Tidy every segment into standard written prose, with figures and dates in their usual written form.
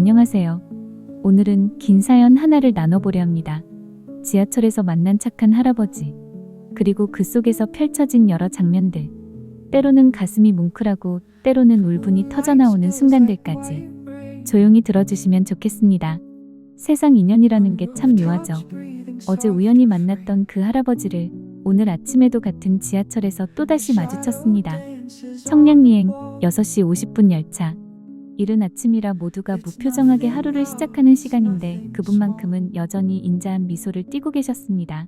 안녕하세요. 오늘은 긴 사연 하나를 나눠보려 합니다. 지하철에서 만난 착한 할아버지, 그리고 그 속에서 펼쳐진 여러 장면들, 때로는 가슴이 뭉클하고 때로는 울분이 터져나오는 순간들까지 조용히 들어주시면 좋겠습니다. 세상 인연이라는 게 참 묘하죠. 어제 우연히 만났던 그 할아버지를 오늘 아침에도 같은 지하철에서 또다시 마주쳤습니다. 청량리행 6시 50분 열차. 이른 아침이라 모두가 무표정하게 하루를 시작하는 시간인데 그분만큼은 여전히 인자한 미소를 띠고 계셨습니다.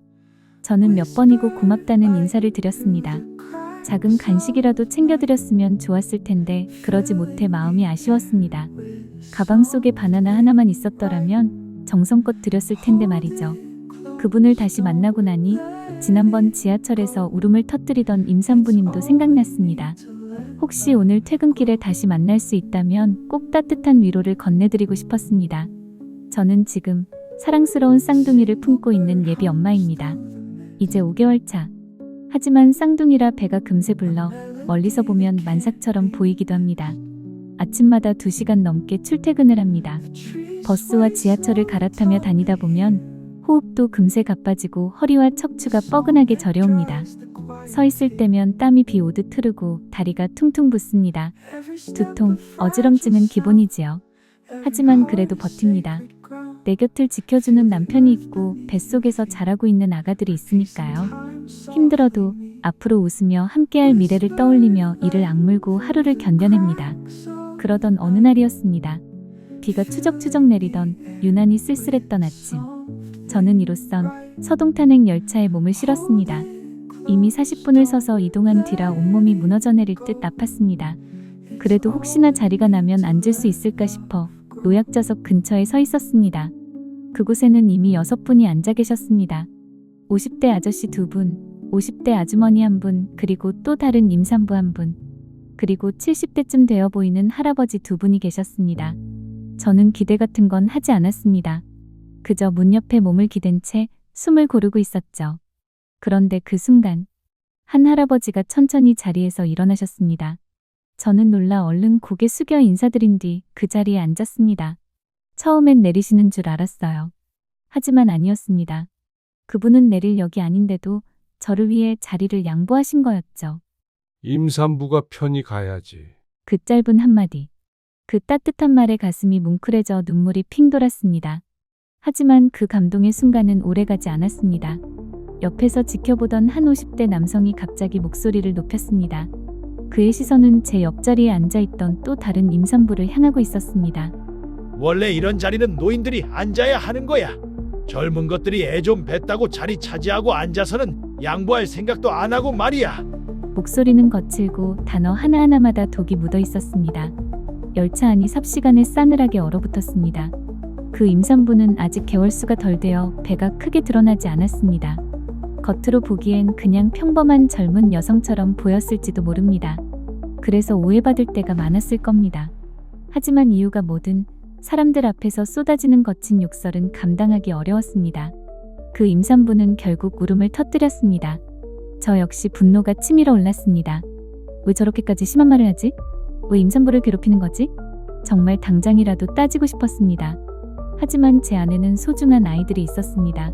저는 몇 번이고 고맙다는 인사를 드렸습니다. 작은 간식이라도 챙겨드렸으면 좋았을 텐데 그러지 못해 마음이 아쉬웠습니다. 가방 속에 바나나 하나만 있었더라면 정성껏 드렸을 텐데 말이죠. 그분을 다시 만나고 나니 지난번 지하철에서 울음을 터뜨리던 임산부님도 생각났습니다. 혹시 오늘 퇴근길에 다시 만날 수 있다면 꼭 따뜻한 위로를 건네드리고 싶었습니다. 저는 지금 사랑스러운 쌍둥이를 품고 있는 예비 엄마입니다. 이제 5개월 차. 하지만 쌍둥이라 배가 금세 불러 멀리서 보면 만삭처럼 보이기도 합니다. 아침마다 2시간 넘게 출퇴근을 합니다. 버스와 지하철을 갈아타며 다니다 보면 호흡도 금세 가빠지고 허리와 척추가 뻐근하게 저려옵니다. 서 있을 때면 땀이 비 오듯 흐르고 다리가 퉁퉁 붓습니다. 두통, 어지럼증은 기본이지요. 하지만 그래도 버팁니다. 내 곁을 지켜주는 남편이 있고 뱃속에서 자라고 있는 아가들이 있으니까요. 힘들어도 앞으로 웃으며 함께할 미래를 떠올리며 이를 악물고 하루를 견뎌냅니다. 그러던 어느 날이었습니다. 비가 추적추적 내리던 유난히 쓸쓸했던 아침. 저는 이로써 서동탄행 열차에 몸을 실었습니다. 이미 40분을 서서 이동한 뒤라 온몸이 무너져 내릴 듯 아팠습니다. 그래도 혹시나 자리가 나면 앉을 수 있을까 싶어 노약자석 근처에 서 있었습니다. 그곳에는 이미 6분이 앉아 계셨습니다. 50대 아저씨 2분, 50대 아주머니 1분, 그리고 또 다른 임산부 1분, 그리고 70대쯤 되어 보이는 할아버지 2분이 계셨습니다. 저는 기대 같은 건 하지 않았습니다. 그저 문 옆에 몸을 기댄 채 숨을 고르고 있었죠. 그런데 그 순간 한 할아버지가 천천히 자리에서 일어나셨습니다. 저는 놀라 얼른 고개 숙여 인사드린 뒤 그 자리에 앉았습니다. 처음엔 내리시는 줄 알았어요. 하지만 아니었습니다. 그분은 내릴 역이 아닌데도 저를 위해 자리를 양보하신 거였죠. 임산부가 편히 가야지. 그 짧은 한마디. 그 따뜻한 말에 가슴이 뭉클해져 눈물이 핑 돌았습니다. 하지만 그 감동의 순간은 오래가지 않았습니다. 옆에서 지켜보던 한 50대 남성이 갑자기 목소리를 높였습니다. 그의 시선은 제 옆자리에 앉아있던 또 다른 임산부를 향하고 있었습니다. 원래 이런 자리는 노인들이 앉아야 하는 거야. 젊은 것들이 애 좀 뱉다고 자리 차지하고 앉아서는 양보할 생각도 안 하고 말이야. 목소리는 거칠고 단어 하나하나마다 독이 묻어 있었습니다. 열차 안이 삽시간에 싸늘하게 얼어붙었습니다. 그 임산부는 아직 개월수가 덜 되어 배가 크게 드러나지 않았습니다. 겉으로 보기엔 그냥 평범한 젊은 여성처럼 보였을지도 모릅니다. 그래서 오해받을 때가 많았을 겁니다. 하지만 이유가 뭐든 사람들 앞에서 쏟아지는 거친 욕설은 감당하기 어려웠습니다. 그 임산부는 결국 울음을 터뜨렸습니다. 저 역시 분노가 치밀어 올랐습니다. 왜 저렇게까지 심한 말을 하지? 왜 임산부를 괴롭히는 거지? 정말 당장이라도 따지고 싶었습니다. 하지만 제 안에는 소중한 아이들이 있었습니다.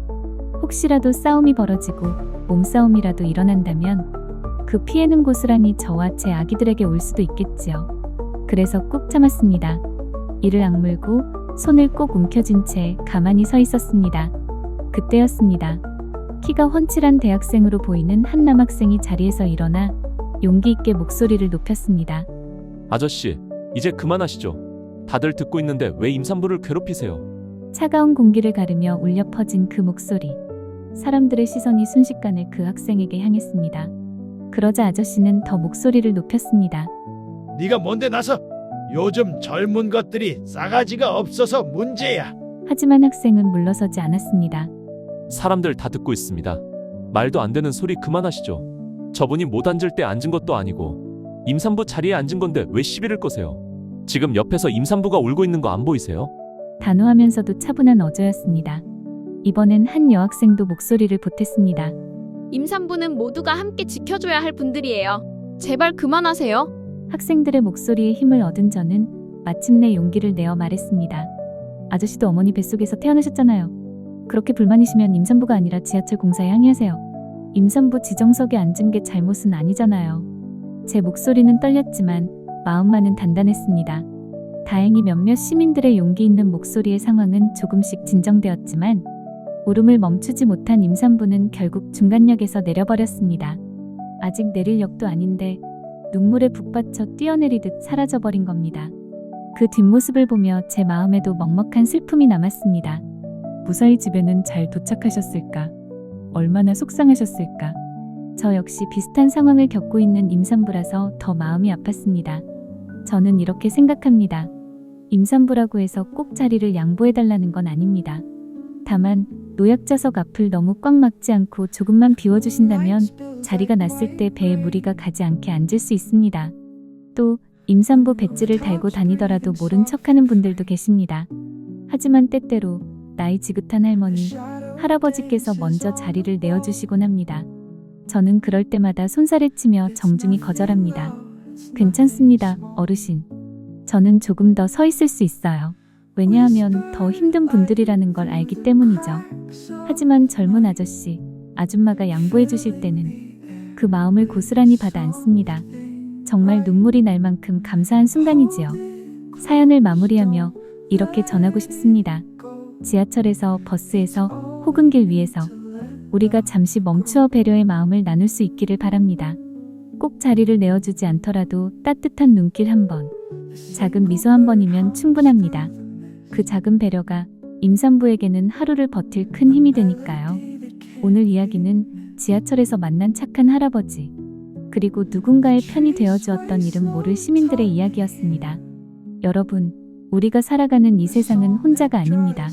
혹시라도 싸움이 벌어지고 몸싸움이라도 일어난다면 그 피해는 고스란히 저와 제 아기들에게 올 수도 있겠지요. 그래서 꼭 참았습니다. 이를 악물고 손을 꼭 움켜쥔 채 가만히 서 있었습니다. 그때였습니다. 키가 훤칠한 대학생으로 보이는 한 남학생이 자리에서 일어나 용기 있게 목소리를 높였습니다. 아저씨, 이제 그만하시죠. 다들 듣고 있는데 왜 임산부를 괴롭히세요? 차가운 공기를 가르며 울려 퍼진 그 목소리. 사람들의 시선이 순식간에 그 학생에게 향했습니다. 그러자 아저씨는 더 목소리를 높였습니다. 네가 뭔데 나서? 요즘 젊은 것들이 싸가지가 없어서 문제야. 하지만 학생은 물러서지 않았습니다. 사람들 다 듣고 있습니다. 말도 안 되는 소리 그만하시죠. 저분이 못 앉을 때 앉은 것도 아니고 임산부 자리에 앉은 건데 왜 시비를 거세요? 지금 옆에서 임산부가 울고 있는 거 안 보이세요? 단호하면서도 차분한 어조였습니다. 이번엔 한 여학생도 목소리를 보탰습니다. 임산부는 모두가 함께 지켜줘야 할 분들이에요. 제발 그만하세요. 학생들의 목소리에 힘을 얻은 저는 마침내 용기를 내어 말했습니다. 아저씨도 어머니 뱃속에서 태어나셨잖아요. 그렇게 불만이시면 임산부가 아니라 지하철 공사에 항의하세요. 임산부 지정석에 앉은 게 잘못은 아니잖아요. 제 목소리는 떨렸지만 마음만은 단단했습니다. 다행히 몇몇 시민들의 용기 있는 목소리의 상황은 조금씩 진정되었지만 울음을 멈추지 못한 임산부는 결국 중간역에서 내려버렸습니다. 아직 내릴 역도 아닌데 눈물에 북받쳐 뛰어내리듯 사라져버린 겁니다. 그 뒷모습을 보며 제 마음에도 먹먹한 슬픔이 남았습니다. 무사히 집에는 잘 도착하셨을까? 얼마나 속상하셨을까? 저 역시 비슷한 상황을 겪고 있는 임산부라서 더 마음이 아팠습니다. 저는 이렇게 생각합니다. 임산부라고 해서 꼭 자리를 양보해달라는 건 아닙니다. 다만 노약자석 앞을 너무 꽉 막지 않고 조금만 비워주신다면 자리가 났을 때 배에 무리가 가지 않게 앉을 수 있습니다. 또 임산부 배지를 달고 다니더라도 모른 척하는 분들도 계십니다. 하지만 때때로 나이 지긋한 할머니, 할아버지께서 먼저 자리를 내어주시곤 합니다. 저는 그럴 때마다 손살을 치며 정중히 거절합니다. 괜찮습니다, 어르신. 저는 조금 더 서 있을 수 있어요. 왜냐하면 더 힘든 분들이라는 걸 알기 때문이죠. 하지만 젊은 아저씨, 아줌마가 양보해 주실 때는 그 마음을 고스란히 받아 안습니다. 정말 눈물이 날 만큼 감사한 순간이지요. 사연을 마무리하며 이렇게 전하고 싶습니다. 지하철에서, 버스에서, 혹은 길 위에서 우리가 잠시 멈추어 배려의 마음을 나눌 수 있기를 바랍니다. 꼭 자리를 내어주지 않더라도 따뜻한 눈길 한 번, 작은 미소 한 번이면 충분합니다. 그 작은 배려가 임산부에게는 하루를 버틸 큰 힘이 되니까요. 오늘 이야기는 지하철에서 만난 착한 할아버지, 그리고 누군가의 편이 되어주었던 이름 모를 시민들의 이야기였습니다. 여러분, 우리가 살아가는 이 세상은 혼자가 아닙니다.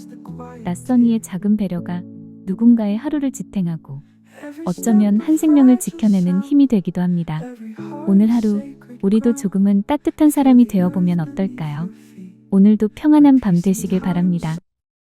낯선 이의 작은 배려가 누군가의 하루를 지탱하고 어쩌면 한 생명을 지켜내는 힘이 되기도 합니다. 오늘 하루 우리도 조금은 따뜻한 사람이 되어보면 어떨까요? 오늘도 평안한 밤 되시길 바랍니다.